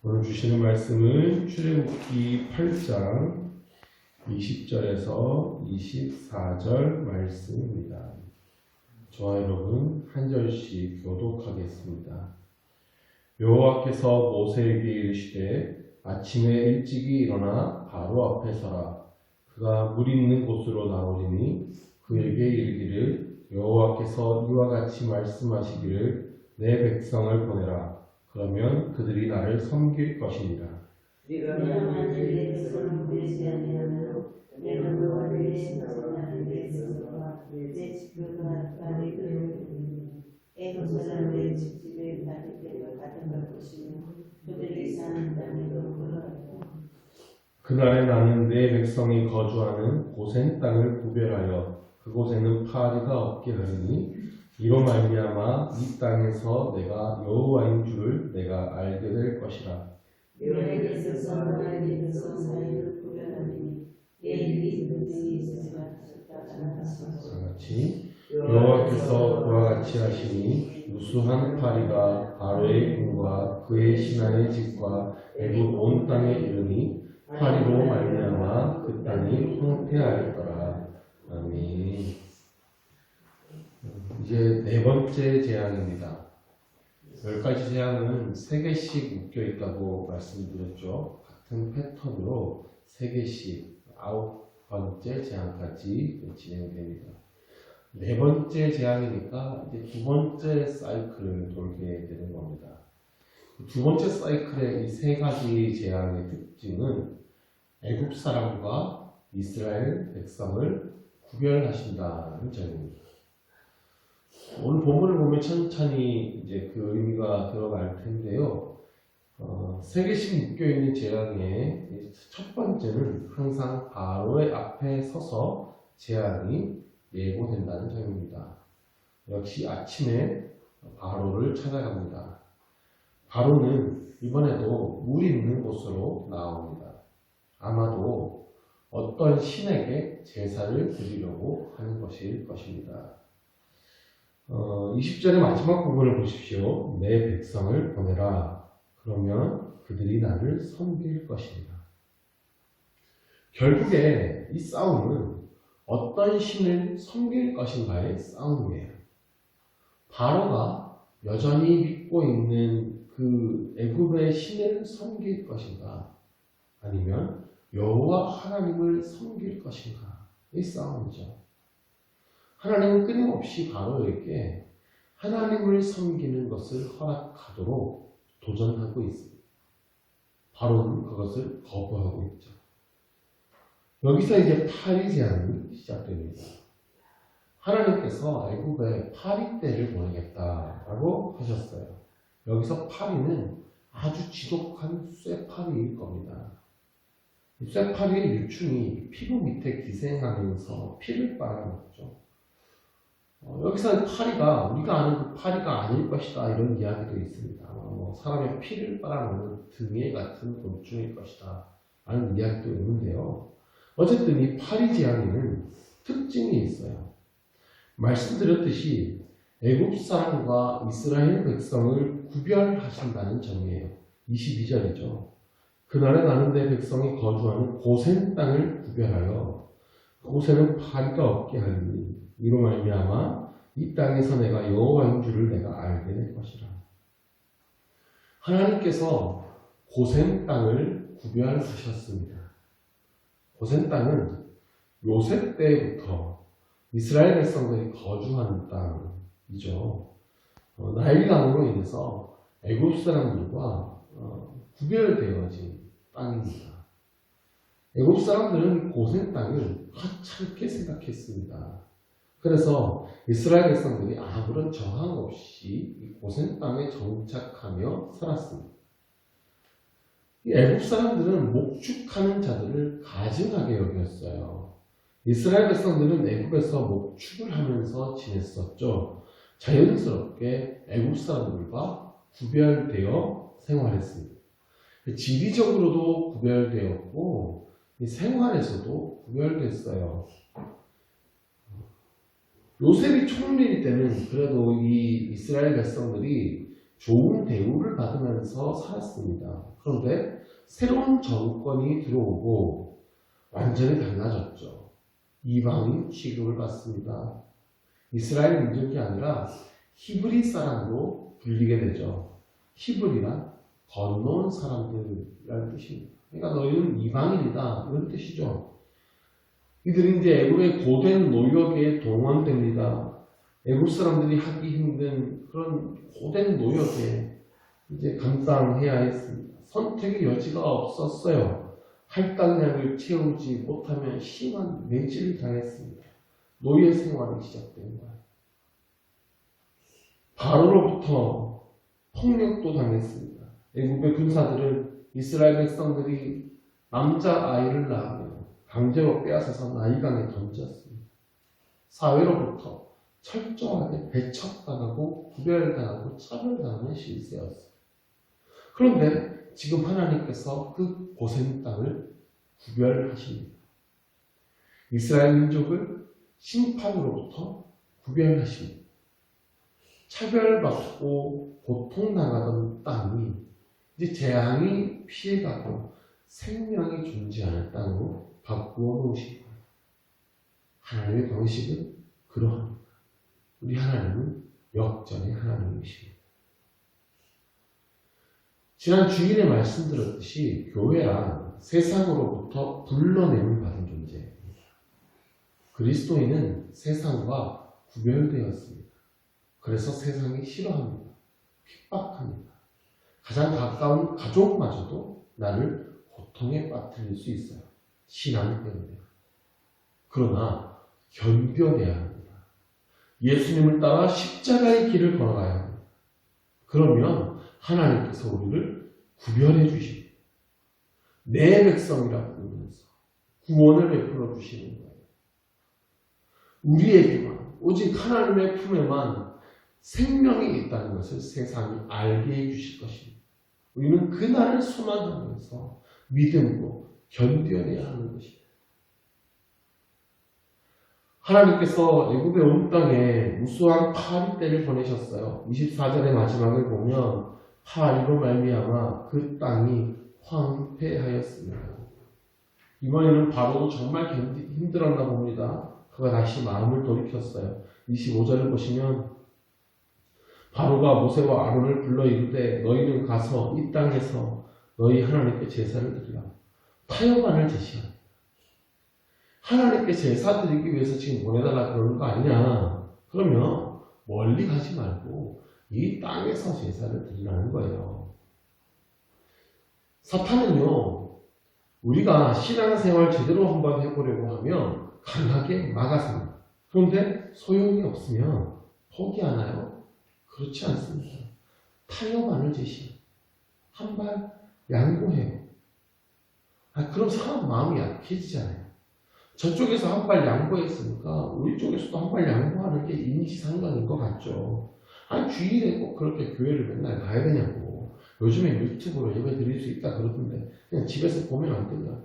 오늘 주시는 말씀은 출애굽기 8장 20절에서 24절 말씀입니다. 저와 여러분 한 절씩 교독하겠습니다. 여호와께서 모세에게 이르시되 아침에 일찍이 일어나 바로 앞에 서라. 그가 물 있는 곳으로 나오리니 그에게 이르기를 여호와께서 이와 같이 말씀하시기를 내 백성을 보내라. 그러면 그들이 나를 섬길 것이니라. 네가 만일 내 백성을 보내지 아니하면 내가 너와 내 신하와 내 백성과 내 집들과 나의 그를 애굽 사람의 집집에 받을 때와 같은 것이며 그들이 사는 땅에도 그러하다. 그날에 나는 내 백성이 거주하는 고센 땅을 구별하여 그곳에는 파리가 없게 하리니 이로 말미암아 이 땅에서 내가 여호와인 줄을 내가 알게 될 것이라. 여호와께서 나의 백성 사이를 구별하니 내 입이 그들이 있으리라 하셨다. 같이 여호와께서 그와 같이 하시니 무수한 파리가 바로의 궁과 그의 신하의 집과 애굽 온 땅에 이르니 파리로 말미암아 그 땅이 황폐하였더라. 아멘. 이제 네 번째 재앙입니다. 10가지 재앙은 3개씩 묶여 있다고 말씀드렸죠. 같은 패턴으로 3개씩 9번째 재앙까지 진행됩니다. 네 번째 재앙이니까 이제 두 번째 사이클을 돌게 되는 겁니다. 두 번째 사이클의 이 3가지 재앙의 특징은 애굽 사람과 이스라엘 백성을 구별하신다는 점입니다. 오늘 본문을 보면 천천히 이제 그 의미가 들어갈 텐데요. 3개씩 묶여있는 재앙의 첫 번째는 항상 바로의 앞에 서서 재앙이 예고된다는 점입니다. 역시 아침에 바로를 찾아갑니다. 바로는 이번에도 물 있는 곳으로 나옵니다. 아마도 어떤 신에게 제사를 드리려고 하는 것일 것입니다. 20절의 마지막 부분을 보십시오. 내 백성을 보내라. 그러면 그들이 나를 섬길 것이니라. 결국에 이 싸움은 어떤 신을 섬길 것인가의 싸움이에요. 바로가 여전히 믿고 있는 그 애굽의 신을 섬길 것인가, 아니면 여호와 하나님을 섬길 것인가, 이 싸움이죠. 하나님은 끊임없이 바로에게 하나님을 섬기는 것을 허락하도록 도전하고 있습니다. 바로는 그것을 거부하고 있죠. 여기서 이제 파리 재앙이 시작됩니다. 하나님께서 애굽에 파리 떼를 보내겠다라고 하셨어요. 여기서 파리는 아주 지독한 쇠파리일 겁니다. 쇠파리의 유충이 피부 밑에 기생하면서 피를 빨아먹죠. 여기서 파리가 우리가 아는 그 파리가 아닐 것이다, 이런 이야기도 있습니다. 사람의 피를 빨아먹는 등에 같은 곤충일 것이다 라는 이야기도 있는데요. 어쨌든 이 파리 재앙에는 특징이 있어요. 말씀드렸듯이 애굽 사람과 이스라엘 백성을 구별하신다는 점이에요. 22절이죠. 그날에 나는 내 백성이 거주하는 고센 땅을 구별하여 그곳에는 파리가 없게 하리니 이로 말미암아 이 땅에서 내가 여호와인 줄을 내가 알게 될 것이라. 하나님께서 고센 땅을 구별하셨습니다. 고센 땅은 요셉 때부터 이스라엘 백성들이 거주하는 땅이죠. 나일강으로 인해서 애굽 사람들과 구별되어진 땅입니다. 애굽 사람들은 고센 땅을 하찮게 생각했습니다. 그래서 이스라엘 백성들이 아무런 저항 없이 이 고센 땅에 정착하며 살았습니다. 이 애굽 사람들은 목축하는 자들을 가증하게 여겼어요. 이스라엘 백성들은 애굽에서 목축을 하면서 지냈었죠. 자연스럽게 애굽 사람들과 구별되어 생활했습니다. 지리적으로도 구별되었고 생활에서도 구별됐어요. 요셉이 총리일 때는 그래도 이 이스라엘 백성들이 좋은 대우를 받으면서 살았습니다. 그런데 새로운 정권이 들어오고 완전히 달라졌죠. 이방인 취급을 받습니다. 이스라엘 민족이 아니라 히브리 사람으로 불리게 되죠. 히브리란 건너온 사람들이라는 뜻입니다. 그러니까 너희는 이방인이다 이런 뜻이죠. 이들이 이제 애굽의 고된 노역에 동원됩니다. 애굽 사람들이 하기 힘든 그런 고된 노역에 이제 감당해야 했습니다. 선택의 여지가 없었어요. 할당량을 채우지 못하면 심한 매질을 당했습니다. 노예 생활이 시작된 거예요. 바로로부터 폭력도 당했습니다. 애굽의 군사들은 이스라엘 백성들이 남자아이를 낳으면 강제로 빼앗아서 나일강에 던졌습니다. 사회로부터 철저하게 배척당하고 구별당하고 차별당하는 실세였어요. 그런데 지금 하나님께서 그 고센 땅을 구별하십니다. 이스라엘 민족을 심판으로부터 구별하십니다. 차별받고 고통당하던 땅이 이제 재앙이 피해가고 생명이 존재하는 땅으로 바꾸어 놓으신 거예요. 하나님의 방식은 그러합니다. 우리 하나님은 역전의 하나님이십니다. 지난 주일에 말씀드렸듯이 교회란 세상으로부터 불러내는 받은 존재입니다. 그리스도인은 세상과 구별되었습니다. 그래서 세상이 싫어합니다. 핍박합니다. 가장 가까운 가족마저도 나를 고통에 빠뜨릴 수 있어요. 신앙 때문에. 그러나 견뎌내야 합니다. 예수님을 따라 십자가의 길을 걸어가야 합니다. 그러면 하나님께서 우리를 구별해 주십니다. 내 백성이라고 부르면서 구원을 베풀어 주시는 거예요. 우리에게만 오직 하나님의 품에만 생명이 있다는 것을 세상이 알게 해 주실 것입니다. 우리는 그날을 소망하면서 믿음으로 견뎌내야 하는 것입니다. 하나님께서 애굽의 온 땅에 무수한 파리 때를 보내셨어요. 24절의 마지막을 보면 파리로 말미암아 그 땅이 황폐하였습니다. 이번에는 바로도 정말 힘들었나 봅니다. 그가 다시 마음을 돌이켰어요. 25절을 보시면 바로가 모세와 아론을 불러 이르되 너희는 가서 이 땅에서 너희 하나님께 제사를 드리라. 타협안을 제시합니다. 하나님께 제사 드리기 위해서 지금 보내달라 그러는 거 아니냐. 그러면 멀리 가지 말고 이 땅에서 제사를 드리라는 거예요. 사탄은요, 우리가 신앙생활 제대로 한번 해보려고 하면 강하게 막아섭니다. 그런데 소용이 없으면 포기하나요? 그렇지 않습니다. 타협안을 제시해요. 한 발 양보해요. 그럼 사람 마음이 약해지잖아요. 저쪽에서 한 발 양보했으니까 우리 쪽에서도 한 발 양보하는 게 인지상정인 것 같죠. 주일에 꼭 그렇게 교회를 맨날 가야 되냐고. 요즘에 유튜브로 예배 드릴 수 있다 그러던데 그냥 집에서 보면 안 되냐.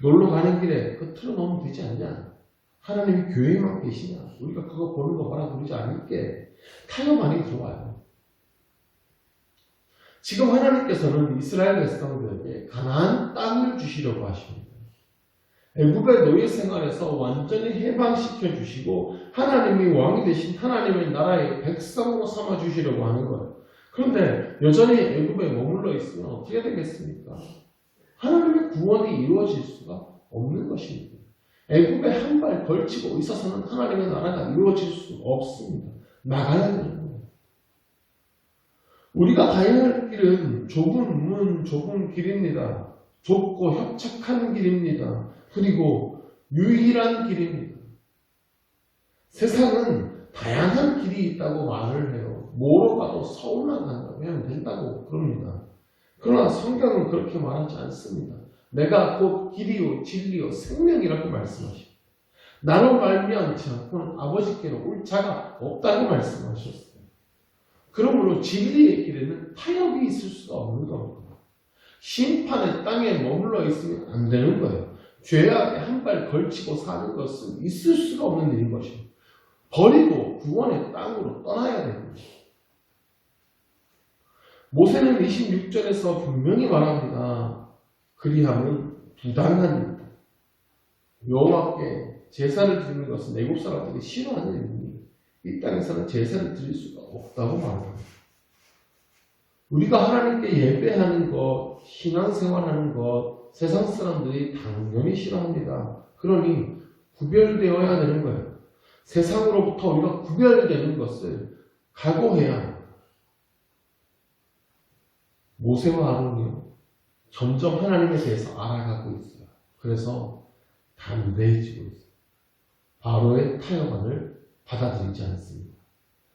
놀러 가는 길에 그거 틀어놓으면 되지 않냐. 하나님이 교회에만 계시냐. 우리가 그거 보는 거 봐라 그러지 않을게. 타협안이 들어와요. 지금 하나님께서는 이스라엘 백성들에게 가나안 땅을 주시려고 하십니다. 애굽의 노예 생활에서 완전히 해방시켜 주시고 하나님이 왕이 되신 하나님의 나라의 백성으로 삼아 주시려고 하는 거예요. 그런데 여전히 애굽에 머물러 있으면 어떻게 되겠습니까? 하나님의 구원이 이루어질 수가 없는 것입니다. 애굽에 한 발 걸치고 있어서는 하나님의 나라가 이루어질 수 없습니다. 나가야 되는 거예요. 우리가 가야 할 길은 좁은 문, 좁은 길입니다. 좁고 협착한 길입니다. 그리고 유일한 길입니다. 세상은 다양한 길이 있다고 말을 해요. 뭐로 가도 서울만 간다면 된다고 그럽니다. 그러나 성경은 그렇게 말하지 않습니다. 내가 곧 길이요 진리요 생명이라고 말씀하십니다. 나로 말미암지 않고는 아버지께로 올 자가 없다고 말씀하셨어요. 그러므로 진리의 길에는 타협이 있을 수가 없는 겁니다. 심판의 땅에 머물러 있으면 안 되는 거예요. 죄악에 한 발 걸치고 사는 것은 있을 수가 없는 일인 것입니다. 버리고 구원의 땅으로 떠나야 됩니다. 모세는 26절에서 분명히 말합니다. 그리하면 부당한 여호와께 제사를 드리는 것은 애굽 사람들이 싫어하는 일이니 이 땅에서는 제사를 드릴 수가 없다고 말합니다. 우리가 하나님께 예배하는 것, 신앙생활하는 것, 세상 사람들이 당연히 싫어합니다. 그러니 구별되어야 되는 거예요. 세상으로부터 우리가 구별되는 것을 각오해야 합니다. 모세와 아론이요, 점점 하나님에 대해서 알아가고 있어요. 그래서 담대해지고 있어요. 바로의 타협안을 받아들이지 않습니다.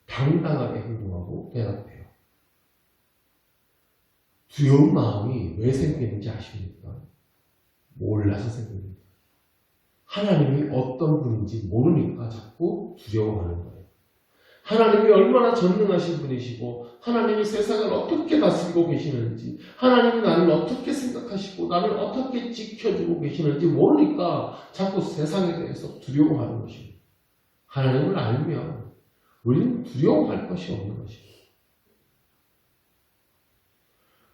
당당하게 행동하고 대답해요. 두려운 마음이 왜 생기는지 아십니까? 몰라서 생깁니다. 하나님이 어떤 분인지 모르니까 자꾸 두려워하는 거예요. 하나님이 얼마나 전능하신 분이시고 하나님이 세상을 어떻게 다스리고 계시는지, 하나님이 나를 어떻게 생각하시고 나를 어떻게 지켜주고 계시는지 모르니까 자꾸 세상에 대해서 두려워하는 것입니다. 하나님을 알면 우리는 두려워할 것이 없는 것입니다.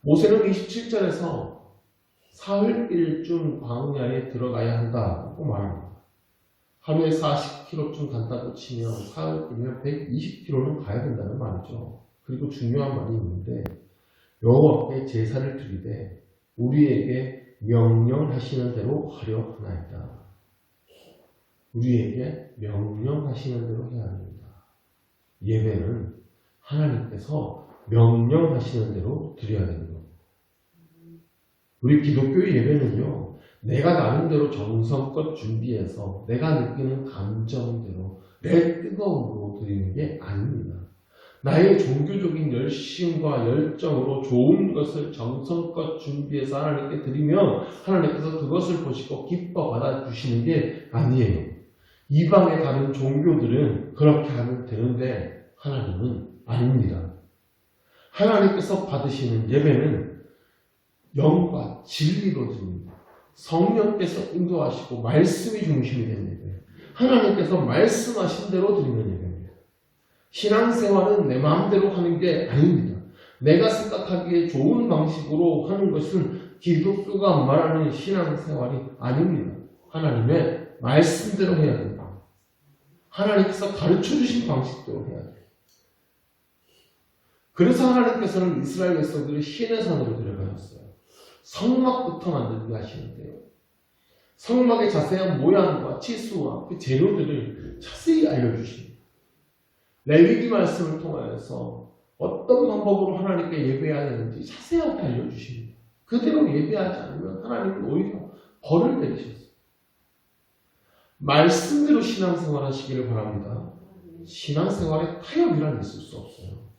모세는 27절에서 사흘길쯤 광야에 들어가야 한다고 말합니다. 하루에 40km쯤 간다고 치면 사흘이면 120km는 가야 된다는 말이죠. 그리고 중요한 말이 있는데, 여호와께 제사를 드리되 우리에게 명령하시는 대로 하려 하나이다. 우리에게 명령하시는 대로 해야 합니다. 예배는 하나님께서 명령하시는 대로 드려야 되는 겁니다. 우리 기독교의 예배는요, 내가 나름대로 정성껏 준비해서 내가 느끼는 감정대로 내 뜨거움으로 드리는 게 아닙니다. 나의 종교적인 열심과 열정으로 좋은 것을 정성껏 준비해서 하나님께 드리면 하나님께서 그것을 보시고 기뻐 받아주시는 게 아니에요. 이방의 다른 종교들은 그렇게 하면 되는데 하나님은 아닙니다. 하나님께서 받으시는 예배는 영과 진리로 드립니다. 성령께서 인도하시고 말씀이 중심이 되는 예배예요. 하나님께서 말씀하신 대로 드리는 예배입니다. 신앙생활은 내 마음대로 하는 게 아닙니다. 내가 생각하기에 좋은 방식으로 하는 것은 기독교가 말하는 신앙생활이 아닙니다. 하나님의 말씀대로 해야 됩니다. 하나님께서 가르쳐주신 방식대로 해야 돼요. 그래서 하나님께서는 이스라엘 백성들을 신의 산으로 데려가셨어요. 성막부터 만들게 하시는데요. 성막의 자세한 모양과 치수와 그 재료들을 자세히 알려주십니다. 레위기 말씀을 통하여서 어떤 방법으로 하나님께 예배해야 되는지 자세하게 알려주십니다. 그대로 예배하지 않으면 하나님은 오히려 벌을 내리셨어요. 말씀대로 신앙생활 하시기를 바랍니다. 신앙생활에 타협이란 있을 수 없어요.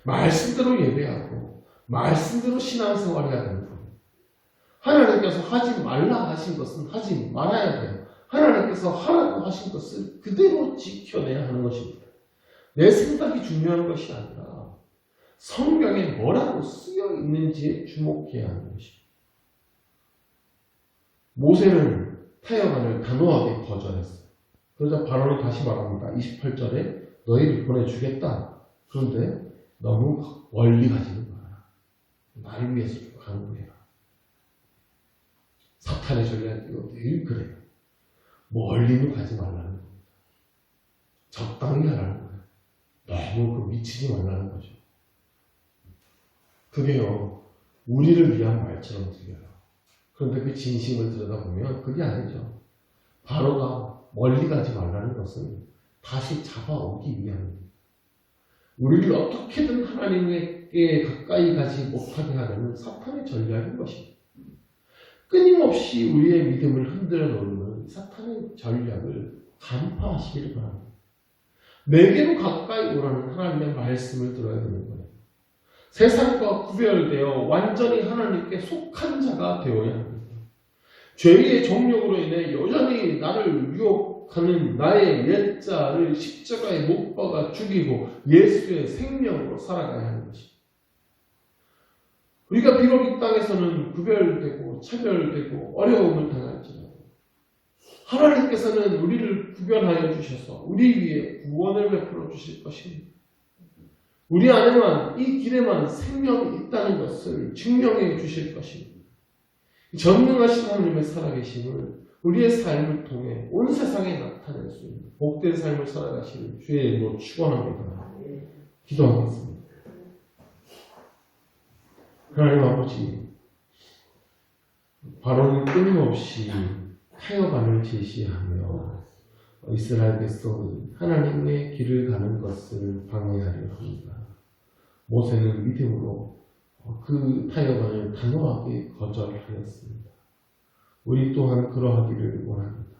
말씀대로 예배하고 말씀대로 신앙생활해야 되는 거예요. 하나님께서 하지 말라 하신 것은 하지 말아야 돼요. 하나님께서 하라고 하신 것을 그대로 지켜내야 하는 것입니다. 내 생각이 중요한 것이 아니라 성경에 뭐라고 쓰여 있는지에 주목해야 하는 것입니다. 모세는 타협안을 단호하게 거절했어요. 그러자 바로는 다시 말합니다. 28절에 너희를 보내주겠다. 그런데 너무 멀리 가지는 마라. 나를 위해서 좀 강구해라. 사탄의 전략이 늘 그래요. 멀리는 가지 말라는 겁니다. 적당히 하라는 거예요. 너무 미치지 말라는 거죠. 그게요, 우리를 위한 말처럼 들려요. 그런데 그 진심을 들여다보면 그게 아니죠. 바로가 멀리 가지 말라는 것은 다시 잡아오기 위함입니다. 우리를 어떻게든 하나님께 가까이 가지 못하게 하려는 사탄의 전략인 것입니다. 끊임없이 우리의 믿음을 흔들어 놓는 사탄의 전략을 간파하시기를 바랍니다. 내게로 가까이 오라는 하나님의 말씀을 들어야 되는 거예요. 세상과 구별되어 완전히 하나님께 속한 자가 되어야 합니다. 죄의 정욕으로 인해 여전히 나를 유혹하는 나의 옛자를 십자가에 못 박아 죽이고 예수의 생명으로 살아가야 하는 것입니다. 우리가 비록 이 땅에서는 구별되고 차별되고 어려움을 당할지라도 하나님께서는 우리를 구별하여 주셔서 우리 위에 구원을 베풀어 주실 것입니다. 우리 안에만 이 길에만 생명이 있다는 것을 증명해 주실 것입니다. 전능하신 하나님의 살아계심을 우리의 삶을 통해 온 세상에 나타낼 수 있는 복된 삶을 살아가시는 주의 이름으로 축원합니다. 기도하겠습니다. 하나님 아버지, 바로는 끊임없이 타협안을 제시하며 이스라엘 백성이 하나님의 길을 가는 것을 방해하려 합니다. 모세는 믿음으로 그 타협안을 단호하게 거절하였습니다. 우리 또한 그러하기를 원합니다.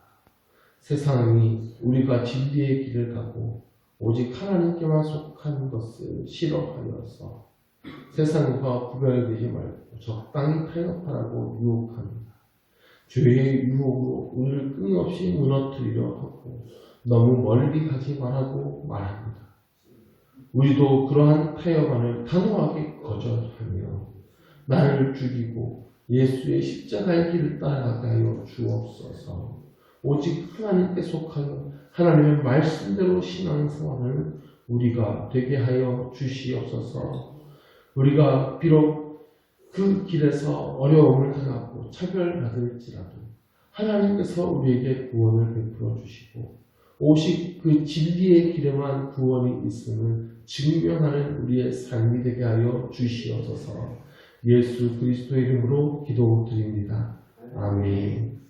세상이 우리가 진리의 길을 가고 오직 하나님께만 속한 것을 싫어하여서 세상과 구별되지 말고 적당히 타협하라고 유혹합니다. 죄의 유혹으로 우리를 끊임없이 무너뜨리려 하고 너무 멀리 가지 말라고 말합니다. 우리도 그러한 타협안을 단호하게 거절하며 나를 죽이고 예수의 십자가의 길을 따라가게 하여 주옵소서. 오직 하나님께 속하여 하나님의 말씀대로 신앙생활을 우리가 되게 하여 주시옵소서. 우리가 비록 그 길에서 어려움을 당하고 차별받을지라도 하나님께서 우리에게 구원을 베풀어 주시고 오직 그 진리의 길에만 구원이 있음을 증명하는 우리의 삶이 되게 하여 주시옵소서. 예수 그리스도의 이름으로 기도드립니다. 아멘.